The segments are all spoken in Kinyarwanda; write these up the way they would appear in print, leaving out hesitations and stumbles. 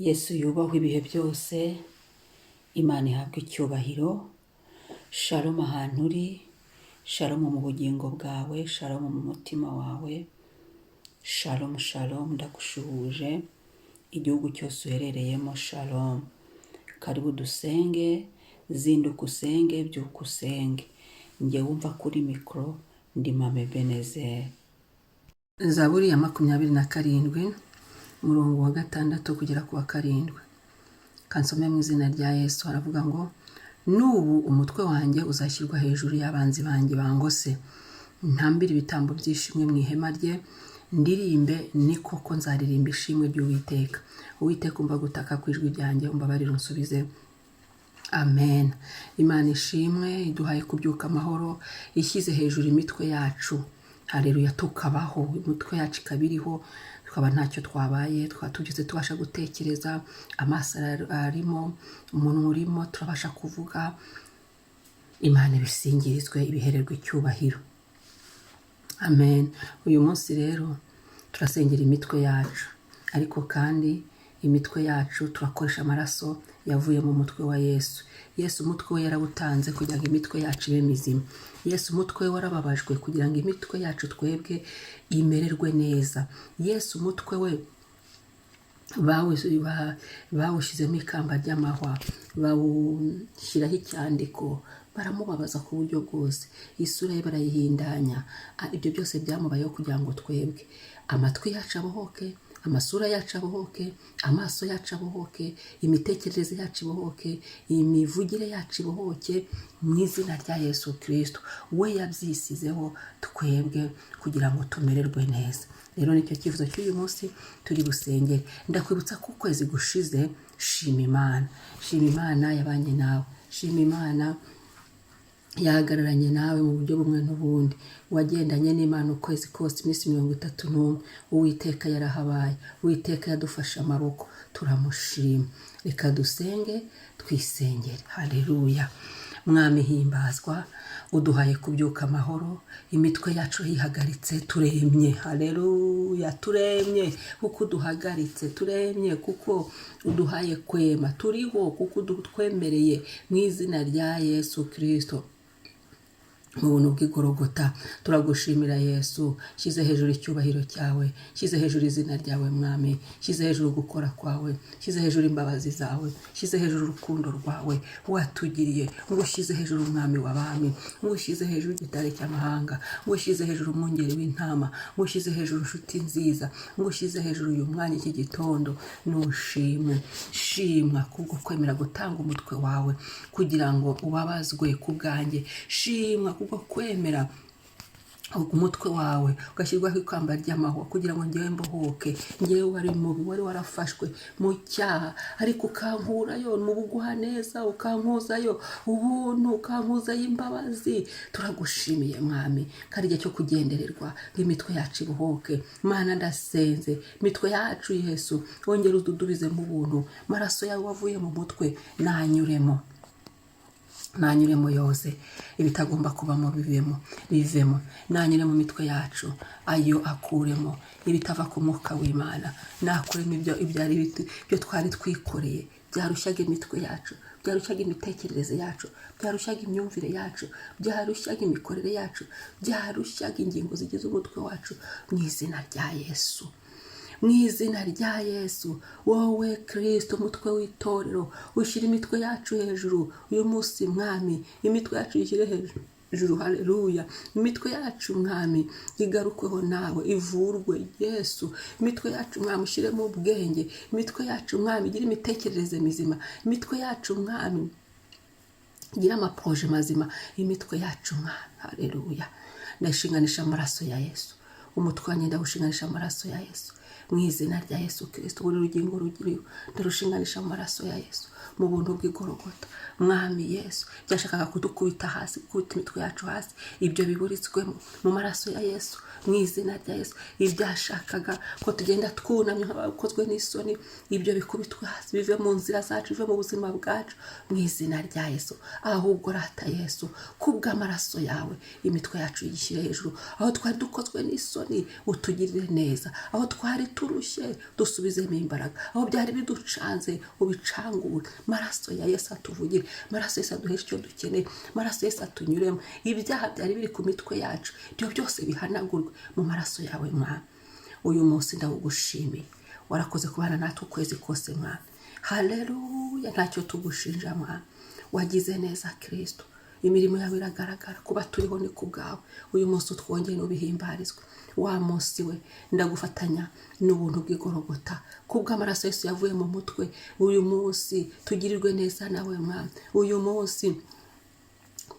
Yesu yubahwe ibihe byose, Imana ihabwe icyubahiro. Shalom ahantu uri, shalom mu bugingo bwawe, shalom mu mutima wawe, shalom shalom. Ndagushuhuje igihugu cyose uherereyemo, shalom. Karibu dusenge, zinduka usenge, byuka usenge. Njye wumva kuri mikoro ndi Mama Ebenezer. Zaburi ya 27 umurongo wa 6 kugera ku wa 7. Kansome mu izina rya Yesu. Aravuga ngo, nubu umutwe wanjye uzashyirwa hejuru y'abanzi banjye bangose, ntambira ibitambo by'ishimwe mu ihema rye, ndirimbe ni koko nzaririmba ishimwe ry'Uwiteka. Uwiteka umva gutaka kwijwi ryanjye, umbabarire unsubize. Amen. Imana ishimwe, iduhaye kubyuka amahoro, ishyize hejuru imitwe yacu. Haleluya, tukabaho, imitwe yacu ikabiriho, tukaba ntacyo twabaye, twatugize tubasha gutekereza, amaso arimo, umuntu urimo, turabasha kuvuga. Imana ibisingirizwe, ibihererwe icyubahiro. Amen. Uyu munsi rero turasengera imitwe yacu, ariko kandi imitwe yacu turakoresha amaraso yavuye mu mutwe wa Yesu. Yesu umutwe we yarawutanze kugira ngo imitwe yacu ibe mizima. Yesu umutwe we warababajwe kugira ngo imitwe yacu twebwe imererwe neza. Yesu umutwe we bawushyizemo ikamba ry'amahwa, bawushyiraho icyandiko, baramubabaza ku buryo bwose, isura ye barayihindanya. Ibyo byose byamubayeho kugira ngo twebwe amatwi yacu abohoke, amasura yacu abohoke, amaso yacu abohoke, imitekerereze yacu ibohoke, imivugire yacu ibohoke, mu izina rya Yesu Kristo. We yabyisizeho twebwe kugira ngo tumererwe neza. Rero nicyo cyifuzo cy'uyu munsi turi busengere. Ndakwibutsa ko ukwezi gushize, shima Imana. Shima Imana yabanye nawe. Shima Imana yahagararanye nawe mu buryo bumwe n'ubundi. Wagendanye n'Imana ukwezi kose, iminsi 31. Uwiteka yarahabaye. Uwiteka yadufashe amaboko. Turamushima. Reka dusenge, twisengere. Haleluya. Mwami himbazwa, uduhaye kubyuka amahoro, imitwe yacu yihagaritse, turemye. Haleluya, turemye kuko uduhagaritse, turemye kuko uduhaye kwema, turiho kuko udutwemereye mu izina rya Yesu Kristo. Mu buntu bw'igorogota turagushimira Yesu. Shyize hejuru icyubahiro cyawe, shyize hejuru izina ryawe Mwami, shyize hejuru gukora kwawe, shyize hejuru imbabazi zawe, shyize hejuru urukundo rwawe watugiriye. Ngo shyize hejuru Umwami w'abami, ngo shyize hejuru igitare cy'amahanga, ngo shyize hejuru umwungeri w'intama, ngo shyize hejuru inshuti nziza, ngo shyize hejuru uyu mwanya iki gitondo. Nushimwe, shimwa kubwo kwemera gutanga umutwe wawe kugira ngo ubabazwe ku bwanjye. Shimwa kubwo kwemera umutwe wawe ugashyirwaho ikamba ry'amahwa kugira ngo njyewe mbohoke. Njyewe wari mubi, wari warafashwe mu cyaha, ariko ukankurayo mu buguha neza, ukankuzayo ubuntu, ukankuzayo imbabazi. Turagushimiye Mwami, kandi igihe cyo kugendererwa nk'imitwe yacu ibohoke. Mana ndasenze, imitwe yacu Yesu wongere ududubize mu buntu. Maraso yawe wavuye mu mutwe nanyuremo, nanyuremo yose, ibitagomba kubamo bivemo. Nanyure mu mitwe yacu, ayo akuremo ibitava ku mwuka w'Imana. Nakuremo ibyo twari twikoreye, byarushyaga imitwe yacu, byarushyaga imitekerereze yacu, byarushyaga imyumvire yacu, byarushyaga imikorere yacu, byarushyaga ingingo zigize umutwe wacu. Mu izina rya Yesu, mu izina rya Yesu, wowe Kristo umutwe w'itorero, ushyira imitwe yacu hejuru uyu munsi Mwami. Imitwe yacu ishyire hejuru. Haleluya. Imitwe yacu Mwami igarukweho nawe, ivurwe Yesu. Imitwe yacu Mwami ushyiremo ubwenge. Imitwe yacu Mwami igira imitekerereze mizima. Imitwe yacu Mwami igira amaproje mazima. Imitwe yacu Mwami, haleluya, ndashinganisha amaraso ya Yesu. Umutwe wanjye ndawushinganisha amaraso ya Yesu. Mu izina rya Yesu Kristo, buri rugingo rugiriho ndarushinganisha amaraso ya Yesu. Mu buntu bw'igorogota Mwami Yesu, byashakaga kudukubita hasi, gukubita imitwe yacu hasi, ibyo biburitswemo mu maraso ya Yesu. Mu izina rya Yesu, ibyashakaga ko tugenda twunamye nk'abakozwe n'isoni, ibyo bikubitwe hasi, bive mu nzira zacu, bive mu buzima bwacu. Mu izina rya Yesu, ahubwo rata Yesu, kubw'amaraso yawe imitwe yacu yigishyire hejuru. Aho twari dukozwe n'isoni utugirire neza, aho twari turushye dusubizemo imbaraga, aho byari biducanze ubicangure. Maraso ya Yesu atuvugire, maraso Yesu aduheshe icyo dukeneye, maraso Yesu atunyuremo. Ibyaha byari biri ku mitwe yacu ibyo byose bihanagurwe mu maraso yawe Mwami. Uyu munsi ndagushimiye, warakoze kubana natwe ukwezi kose Mwami. Haleluya, ntacyo tugushinja Mwami, wagize neza Kristo. Imirimo yawe iragaragara, kuba turiho ni kubwawe. Uyu munsi utwongeye n'ubihimbarizwe. Wa munsi we ndagufatanya n'ubuntu bw'igorogota kubw'amaraso Yesu yavuye mu mutwe. Uyu munsi tugirirwe neza nawe Mwami. Uyu munsi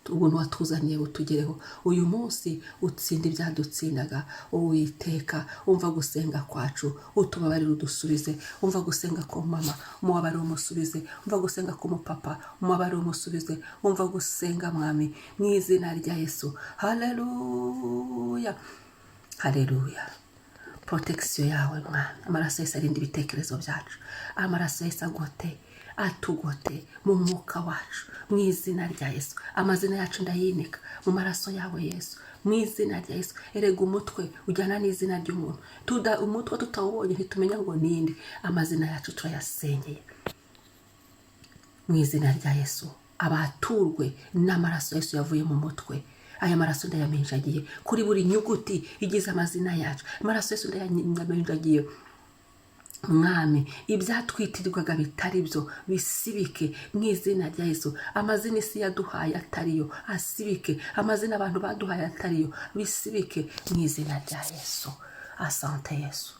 ubuntu watuzaniye butugereho. Uyu munsi utsinda ibyadutsindaga. Uwiteka, umva gusenga kwacu, utubabarire udusubize. Umva gusenga ko mama, umubabarire umusubize. Umva gusenga ko mupapa, umubabarire umusubize. Umva gusenga Mwami mu izina rya Yesu. Haleluya, haleluya. Protection yawe Mwami, amaraso Yesu arinda ibitekerezo byacu. Amaraso Yesu agote, atugote mu mwuka wacu mu izina rya Yesu. Amazina yacu ndayinika mu maraso yawe Yesu mu izina rya Yesu. Erega umutwe ujyana n'izina ry'umuntu, umutwe tutawubonye ntitumenya ngo ninde. Amazina yacu turayasengeye mu izina rya Yesu. Abaturwe n'amaraso Yesu yavuye mu mutwe. Aya maraso ndayamenjagiye kuri buri nyuguti igize amazina yacu. Amaraso Yesu ndayamenjagiye Mwami, ibyatwitirirwaga bitari byo bisibike mu izina rya Yesu. Amazina isi yaduhaye atariyo asibike, amazina abantu baduhaye atariyo bisibike mu izina rya Yesu. Asante Yesu,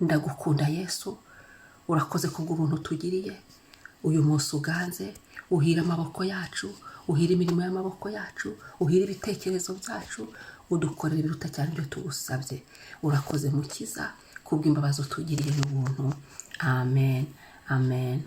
ndagukunda Yesu, urakoze kubw'ubuntu tugiriye. Uyu munsi uganze, uhira amaboko yacu, uhira imirimo y'amaboko yacu, uhira ibitekerezo byacu, udukorera ibiruta cyane ibyo tugusabye. Urakoze Mukiza kubw'imbabazi tugiriye n'ubuntu. Amen, amen.